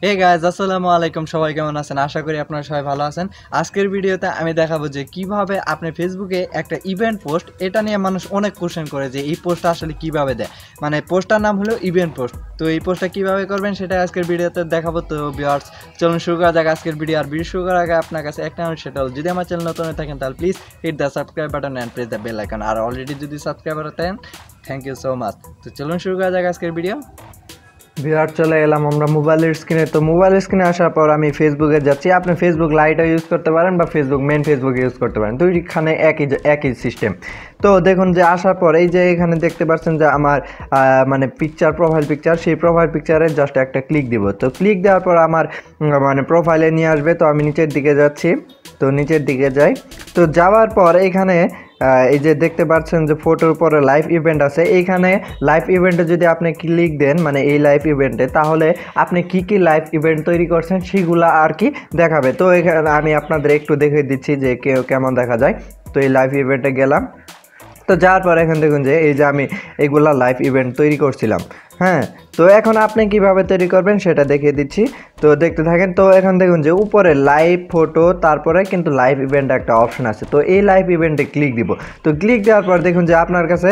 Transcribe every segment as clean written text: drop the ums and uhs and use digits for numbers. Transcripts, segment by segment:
Hey guys আসসালামু আলাইকুম, সবাই কেমন আছেন? আশা করি আপনারা সবাই ভালো আছেন। আজকের ভিডিওতে আমি দেখাবো যে কিভাবে আপনি ফেসবুকে একটা ইভেন্ট পোস্ট, এটা নিয়ে মানুষ অনেক কোশ্চেন করে যে এই পোস্টটা আসলে কিভাবে দেয়। মানে পোস্টটার নাম হলো ইভেন্ট পোস্ট। তো এই পোস্টটা কিভাবে করবেন সেটা আজকের ভিডিওতে দেখাবো। তো ভিউয়ার্স, চলুন শুরু করা যাক আজকের ভিডিও। আর ভিডিও শুরু করার আগে আপনার কাছে একটা অনুরোধ, সেটা হলো যদি আমার চ্যানেল নতুন হয়ে থাকেন তাহলে please hit the subscribe button and press the bell icon. আর অলরেডি যদি সাবস্ক্রাইবার হতেন, থ্যাংক ইউ সো মাচ। তো চলুন শুরু করা যাক আজকের ভিডিও। ভিউয়ার চলে এলাম আমরা মোবাইলের স্ক্রিনে। তো মোবাইলের স্ক্রিনে আসার পর আমি ফেসবুকে যাচ্ছি। আপনি ফেসবুক লাইটও ইউজ করতে পারেন বা ফেসবুক মেন ফেসবুক ইউজ করতে পারেন, দুইখানে একই সিস্টেম। তো দেখুন যে আসার পর এই যে এখানে দেখতে পাচ্ছেন যে আমার মানে পিকচার, প্রোফাইল পিকচার, সেই প্রোফাইল পিকচারে জাস্ট একটা ক্লিক দিব। তো ক্লিক দেওয়ার পর আমার মানে প্রোফাইলে নিয়ে আসবে। তো আমি নিচের দিকে যাচ্ছি, তো নিচের দিকে যাই। তো যাওয়ার পর এখানে এই যে দেখতে পাচ্ছেন যে ফটোর পরে লাইভ ইভেন্ট আছে। এইখানে লাইভ ইভেন্টে যদি আপনি ক্লিক দেন, মানে এই লাইভ ইভেন্টে, তাহলে আপনি কি লাইভ ইভেন্ট তৈরি করছেন সেগুলা আর কি দেখাবে। তো এখানে আমি আপনাদের একটু দেখিয়ে দিচ্ছি যে কেমন দেখা যায়। তো এই লাইভ ইভেন্টে গেলাম। তো যাওয়ার পর এখন দেখুন যে এই যে আমি এগুলা লাইভ ইভেন্ট তৈরি করছিলাম। হ্যাঁ, তো এখন আপনি কিভাবে তৈরি করবেন সেটা দেখিয়ে দিচ্ছি, তো দেখতে থাকেন। তো এখন দেখুন যে উপরে লাইভ ফটো, তারপরে কিন্তু লাইভ ইভেন্ট একটা অপশন আছে। তো এই লাইভ ইভেন্টে ক্লিক দিব। তো ক্লিক দেওয়ার পর দেখুন যে আপনার কাছে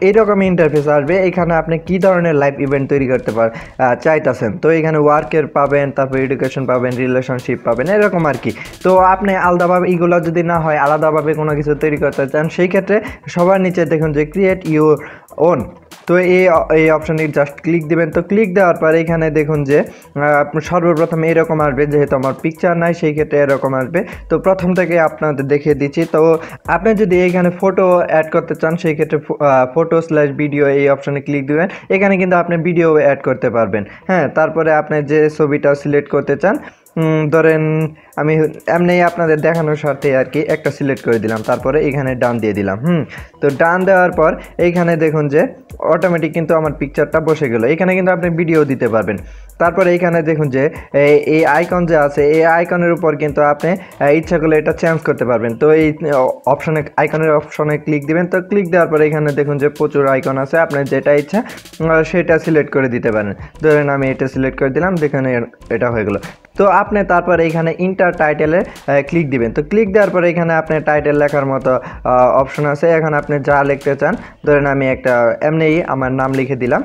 এইরকম ইন্টারফেস আসবে। এখানে আপনি কি ধরনের লাইভ ইভেন্ট তৈরি করতে চাইতেছেন। তো এখানে ওয়ার্কের পাবেন, তারপর এডুকেশন পাবেন, রিলেশনশিপ পাবেন, এরকম আর কি। তো আপনি আলাদাভাবে এগুলো যদি না হয়, আলাদাভাবে কোনো কিছু তৈরি করতে চান, সেই ক্ষেত্রে সবার নিচে দেখুন যে ক্রিয়েট ইউর ওন। তো এই অপশানে জাস্ট ক্লিক দিবেন। তো ক্লিক দেওয়ার পর এখানে দেখুন যে সর্বপ্রথম এরকম আসবে, যেহেতু আমার পিকচার নাই সেই ক্ষেত্রে এরকম আসবে। তো প্রথম থেকে আপনাদের দেখিয়ে দিচ্ছি। তো আপনি যদি এখানে ফটো অ্যাড করতে চান, সেই ক্ষেত্রে ফটো/ভিডিও এই অপশানে ক্লিক দিবেন। এখানে কিন্তু আপনি ভিডিও অ্যাড করতে পারবেন। হ্যাঁ, তারপরে আপনি যে ছবিটা সিলেক্ট করতে চান, ধরেন আমি এমনি আপনাদের দেখানোর স্বার্থে আর কি একটা সিলেক্ট করে দিলাম, তারপরে এখানে ডান দিয়ে দিলাম। তো ডান দেওয়ার পর এইখানে দেখুন যে অটোমেটিক কিন্তু আমার পিকচারটা বসে গেল। এখানে কিন্তু আপনি ভিডিও দিতে পারবেন। তারপরে এইখানে দেখুন যে এই আইকন যে আছে, এই আইকনের উপর কিন্তু আপনি ইচ্ছা করলে এটা চেঞ্জ করতে পারবেন। তো এই আইকনের অপশনে ক্লিক দিবেন। তো ক্লিক দেওয়ার পরে এখানে দেখুন যে প্রচুর আইকন আছে, আপনার যেটা ইচ্ছা সেটা সিলেক্ট করে দিতে পারেন। ধরেন আমি এটা সিলেক্ট করে দিলাম, দেখেন এটা হয়ে গেল। তো আপনি তারপরে এখানে ইন্টার টাইটেলে ক্লিক দিবেন। তো ক্লিক দেওয়ার পরে এখানে আপনি টাইটেল লেখার মতো অপশন আছে। এখন আপনি যা লিখতে চান, ধরেন আমি একটা এমনি আমার নাম লিখে দিলাম।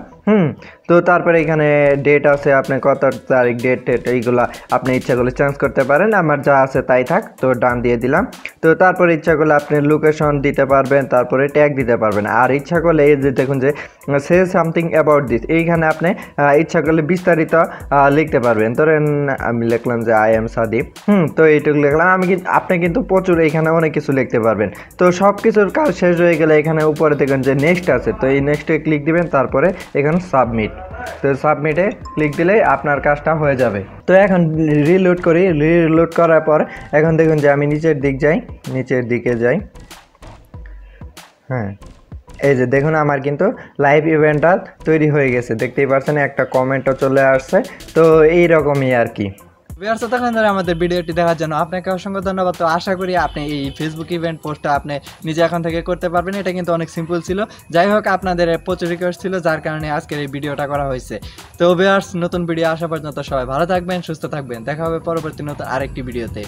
তো তারপরে এখানে ডেট আছে, আপনি কত তারিখ, ডেট এইগুলা আপনি ইচ্ছা করলে চেঞ্জ করতে পারেন। আমার যা আছে তাই থাক, তো ডান দিয়ে দিলাম। তো তারপরে ইচ্ছা করলে আপনি লোকেশন দিতে পারবেন, তারপরে ট্যাগ দিতে পারবেন। আর ইচ্ছা করলে এই যে দেখুন যে সে সামথিং অ্যাবাউট দিস, এইখানে আপনি ইচ্ছা করলে বিস্তারিত লিখতে পারবেন। ধরেন আমি লিখলাম যে আই এম সাদি। তো এইটুকু লিখলাম। আপনি কিন্তু প্রচুর এখানে অনেক কিছু লিখতে পারবেন। তো সব কিছুর কাজ শেষ হয়ে গেলে এখানে উপরে দেখুন যে নেক্সট আছে। তো এই নেক্সটে ক্লিক দিবেন, তারপরে এখানে সাবমিট। তো সাবমিটে ক্লিক দিলে আপনার কাজটা হয়ে যাবে। তো এখন রিলোড করি। রিলোড করার পর এখন দেখুন যে আমি নিচের দিকে যাই। হ্যাঁ, এই যে দেখুন আমার কিন্তু লাইভ ইভেন্টটা তৈরি হয়ে গেছে, দেখতেই পাচ্ছেন, একটা কমেন্টও চলে আসছে। তো এইরকমই আর কি। ভিউয়ার্স, তখন ধরে আমাদের ভিডিওটি দেখার জন্য আপনাকে অসংখ্য ধন্যবাদ। তো আশা করি আপনি এই ফেসবুক ইভেন্ট পোস্টটা আপনি নিজে এখন থেকে করতে পারবেন। এটা কিন্তু অনেক সিম্পল ছিল। যাই হোক, আপনাদের প্রচুর রিকোয়েস্ট ছিল, যার কারণে আজকের এই ভিডিওটা করা হয়েছে। তো ভিউয়ার্স, নতুন ভিডিও আসা পর্যন্ত সবাই ভালো থাকবেন, সুস্থ থাকবেন। দেখা হবে পরবর্তী নতুন আরেকটি ভিডিওতে।